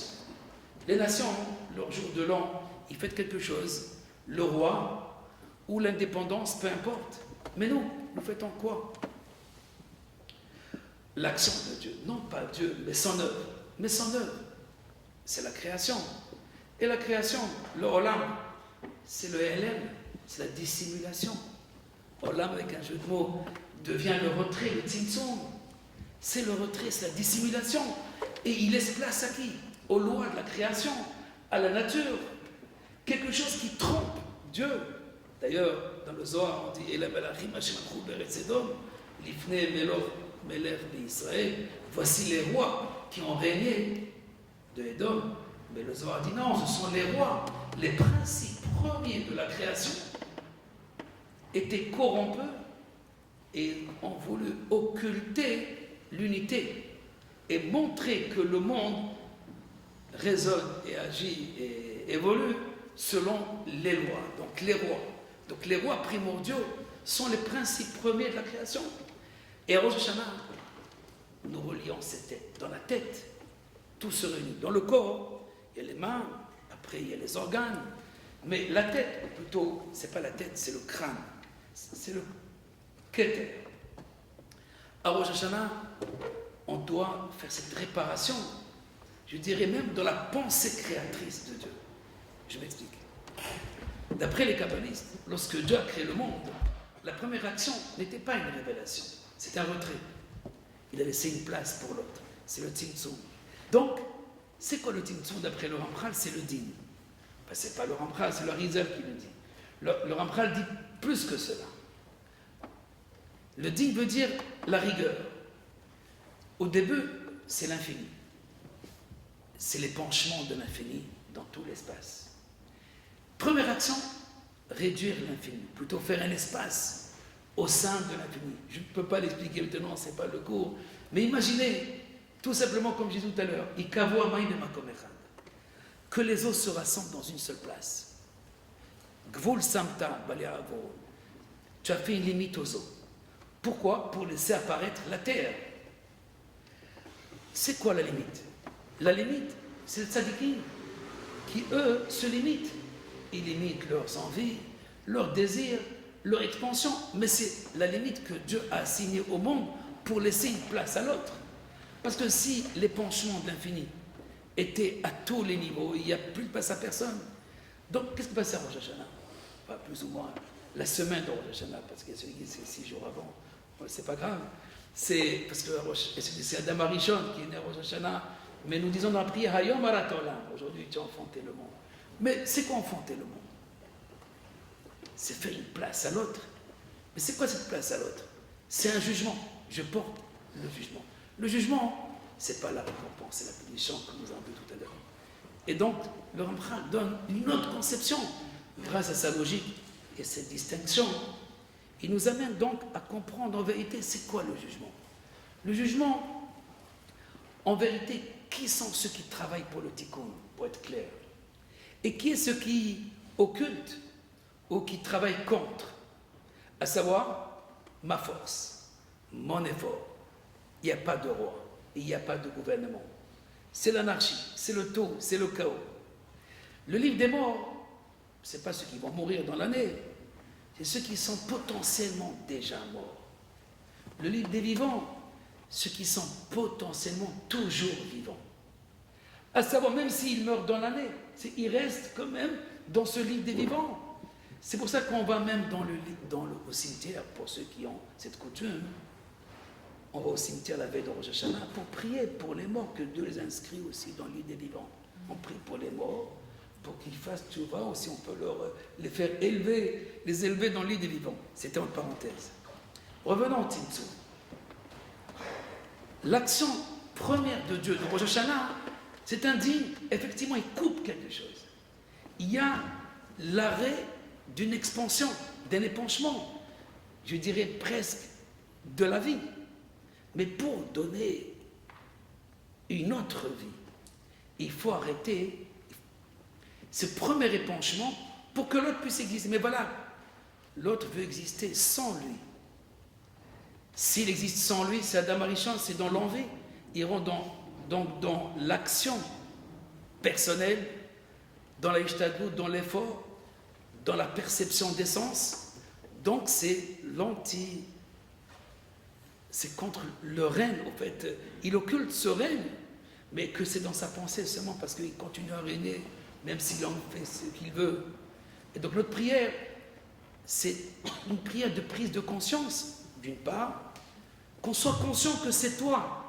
Les nations, leur jour de l'an, ils fêtent quelque chose, le roi ou l'indépendance, peu importe. Mais nous fêtons quoi? L'action de Dieu, non pas Dieu, mais son œuvre. Mais son œuvre, c'est la création. Et la création, le Olam, c'est le LM, c'est la dissimulation. Olam, avec un jeu de mots, devient le retrait, le tzimtzum. C'est le retrait, c'est la dissimulation. Et il laisse place à qui? Aux lois de la création, à la nature. Quelque chose qui trompe Dieu. D'ailleurs, dans le Zohar, on dit « Ela melachim Hashem akhu beretz Edom, lifnei melech Melech d'Israël, voici les rois qui ont régné de Édom. Mais le Zohar dit non, ce sont les rois, les principes premiers de la création étaient corrompus et ont voulu occulter l'unité et montrer que le monde résonne et agit et évolue selon les lois. Donc les rois primordiaux sont les principes premiers de la création. Et à Rosh Hashanah, nous relions ces têtes. Dans la tête, tout se réunit. Dans le corps, il y a les mains, après il y a les organes. Mais la tête, plutôt, c'est pas la tête, c'est le crâne. C'est le keter. À Rosh Hashanah, on doit faire cette réparation, je dirais même dans la pensée créatrice de Dieu. Je m'explique. D'après les kabbalistes, lorsque Dieu a créé le monde, la première action n'était pas une révélation, c'était un retrait. Il a laissé une place pour l'autre. C'est le Tzimtzum. Donc, c'est quoi le Tzimtzum d'après le Ramchal? C'est le din. Ben, c'est pas le Ramchal, c'est le Arizal qui le dit. Le Ramchal dit plus que cela. Le din veut dire la rigueur. Au début, c'est l'infini. C'est l'épanchement de l'infini dans tout l'espace. Première action, réduire l'infini, plutôt faire un espace au sein de l'infini. Je ne peux pas l'expliquer maintenant, ce n'est pas le cours, mais imaginez, tout simplement comme j'ai dit tout à l'heure, que les eaux se rassemblent dans une seule place. Gvul Samta, Baleavo, tu as fait une limite aux eaux. Pourquoi? Pour laisser apparaître la terre. C'est quoi la limite? La limite, c'est les tzadikim qui, eux, se limitent. Ils limitent leurs envies, leurs désirs, leur expansion. Mais c'est la limite que Dieu a assignée au monde pour laisser une place à l'autre. Parce que si l'épanchement de l'infini était à tous les niveaux, il n'y a plus de place à personne. Donc, qu'est-ce qui passe à Rosh Hashanah? Enfin, plus ou moins la semaine de Rosh Hashanah, parce que c'est 6 jours avant. C'est pas grave. C'est parce que c'est Adam Arishon qui est né à Rosh Hashanah. Mais nous disons dans la prière, Hayom Aratola, aujourd'hui tu as enfanté le monde. Mais c'est quoi enfanter le monde? C'est faire une place à l'autre. Mais c'est quoi cette place à l'autre? C'est un jugement. Je porte le jugement. Le jugement, c'est pas la récompense, c'est la punition, comme nous avons vu tout à l'heure. Et donc, le Ramchal donne une autre conception, grâce à sa logique et cette distinction. Il nous amène donc à comprendre en vérité c'est quoi le jugement. Le jugement, en vérité, qui sont ceux qui travaillent pour le tikkun, pour être clair? Et qui est ceux qui occultent ou qui travaillent contre? À savoir, ma force, mon effort. Il n'y a pas de roi, il n'y a pas de gouvernement. C'est l'anarchie, c'est le taux, c'est le chaos. Le livre des morts, ce n'est pas ceux qui vont mourir dans l'année, c'est ceux qui sont potentiellement déjà morts. Le livre des vivants, ceux qui sont potentiellement toujours vivants. À savoir, même s'ils meurent dans l'année, ils restent quand même dans ce livre des vivants. C'est pour ça qu'on va même au cimetière, pour ceux qui ont cette coutume, on va au cimetière la veille de Rosh Hashanah pour prier pour les morts, que Dieu les inscrit aussi dans le livre des vivants. On prie pour les morts, pour qu'ils fassent tchouva, aussi on peut les faire élever, les élever dans le livre des vivants. C'était en parenthèse. Revenons au Tzimtzum. L'action première de Dieu de Rosh Hashanah, c'est un digne, effectivement, il coupe quelque chose. Il y a l'arrêt d'une expansion, d'un épanchement, je dirais presque de la vie. Mais pour donner une autre vie, il faut arrêter ce premier épanchement pour que l'autre puisse exister. Mais voilà, l'autre veut exister sans lui. S'il existe sans lui, c'est Adam Arishon, c'est dans l'envie. Ils iront dans l'action personnelle, dans la ishtadlut, dans l'effort, dans la perception d'essence. Donc c'est c'est contre le règne, en fait. Il occulte ce règne, mais que c'est dans sa pensée seulement parce qu'il continue à régner, même s'il en fait ce qu'il veut. Et donc notre prière, c'est une prière de prise de conscience, d'une part, qu'on soit conscient que c'est toi,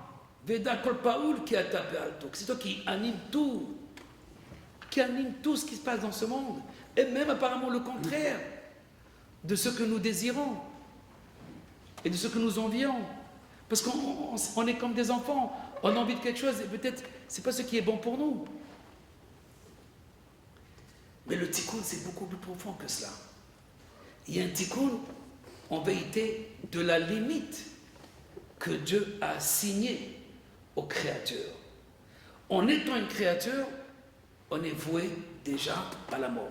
Veda Kol Paoul, qui a tapé alto, que c'est toi qui anime tout ce qui se passe dans ce monde, et même apparemment le contraire de ce que nous désirons et de ce que nous envions. Parce qu'on est comme des enfants, on a envie de quelque chose et peut-être c'est pas ce qui est bon pour nous. Mais le tikkun, c'est beaucoup plus profond que cela. Il y a un tikkun, en vérité, de la limite que Dieu a assignée aux créatures. En étant une créature, on est voué déjà à la mort.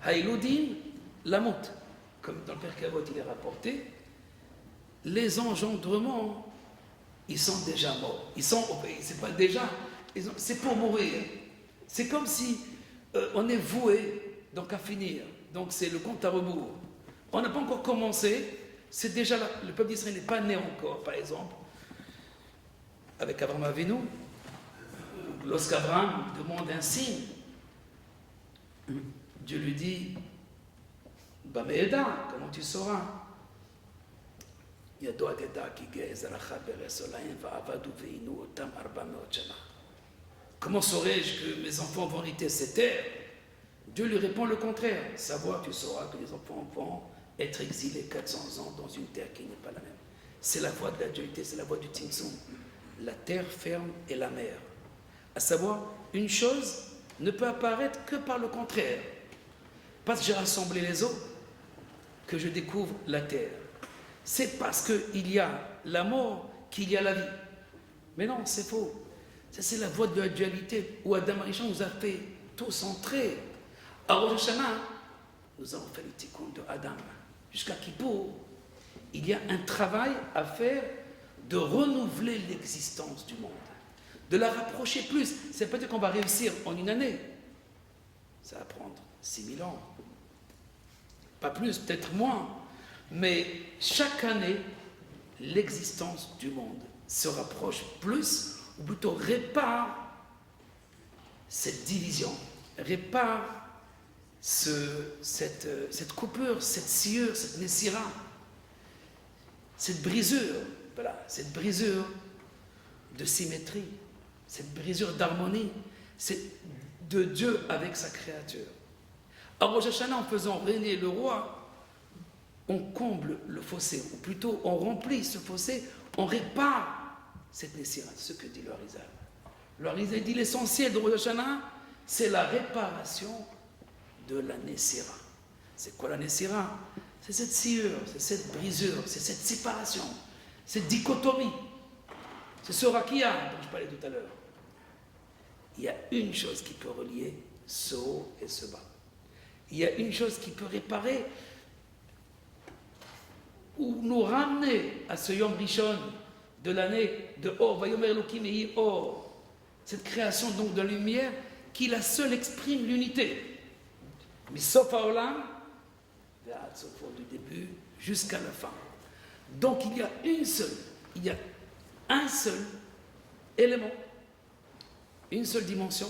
Haïloudin, la mot. Comme dans le Père Kavod, il est rapporté, les engendrements, ils sont déjà morts. C'est pas déjà, c'est pour mourir. C'est comme si on est voué donc à finir. Donc c'est le compte à rebours. On n'a pas encore commencé, c'est déjà là. Le peuple d'Israël n'est pas né encore, par exemple. Avec Abraham Avinu, lorsqu'Abraham demande un signe, Dieu lui dit, Baméda, comment tu sauras? Comment saurais-je que mes enfants vont hériter cette terre? Dieu lui répond le contraire. Savoir, tu sauras que les enfants vont être exilés 400 ans dans une terre qui n'est pas la même. C'est la voie de la dualité, c'est la voie du Tzimtzum. La terre ferme et la mer. À savoir, une chose ne peut apparaître que par le contraire. Parce que j'ai rassemblé les eaux que je découvre la terre. C'est parce qu'il y a la mort qu'il y a la vie. Mais non, c'est faux. Ça, c'est la voie de la dualité où Adam Arishon nous a fait tous entrer. À Rosh Hashanah, nous avons fait le tikkun de Adam. Jusqu'à Kippour, il y a un travail à faire de renouveler l'existence du monde, de la rapprocher plus. C'est peut-être qu'on va réussir en une année. Ça va prendre 6000 ans. Pas plus, peut-être moins. Mais chaque année, l'existence du monde se rapproche plus, ou plutôt répare cette division, répare cette coupure, cette sciure, cette nessira, cette brisure, voilà, cette brisure de symétrie, cette brisure d'harmonie, c'est de Dieu avec sa créature. À Rosh Hashanah, en faisant régner le roi, on comble le fossé, ou plutôt on remplit ce fossé, on répare cette nessira, ce que dit le Harizal. Le Harizal dit l'essentiel de Rosh Hashanah, c'est la réparation de la nessira. C'est quoi la nessira? C'est cette sciure, c'est cette brisure, c'est cette séparation, cette dichotomie, c'est ce rakia dont je parlais tout à l'heure. Il y a une chose qui peut relier ce haut et ce bas. Il y a une chose qui peut réparer ou nous ramener à ce Yom Rishon de l'année de Or, Vayomer Elokim Yehi Or, cette création donc de lumière qui la seule exprime l'unité. Mais sauf à Olam, du début jusqu'à la fin. Donc il y a un seul élément, une seule dimension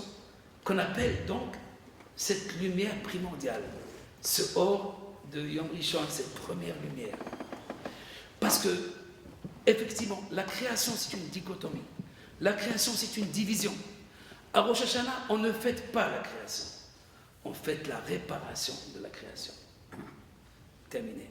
qu'on appelle donc cette lumière primordiale, ce Or de Yom Rishon, cette première lumière. Parce que, effectivement, la création, c'est une dichotomie. La création, c'est une division. À Rosh Hashanah, on ne fête pas la création. On fête la réparation de la création. Terminé.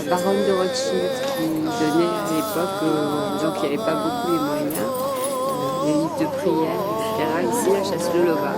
Baronne de Rothschild qui donnait à l'époque aux gens qui n'avaient pas beaucoup les moyens, les livres de prière, etc. Ici à Chasse-le-Lova.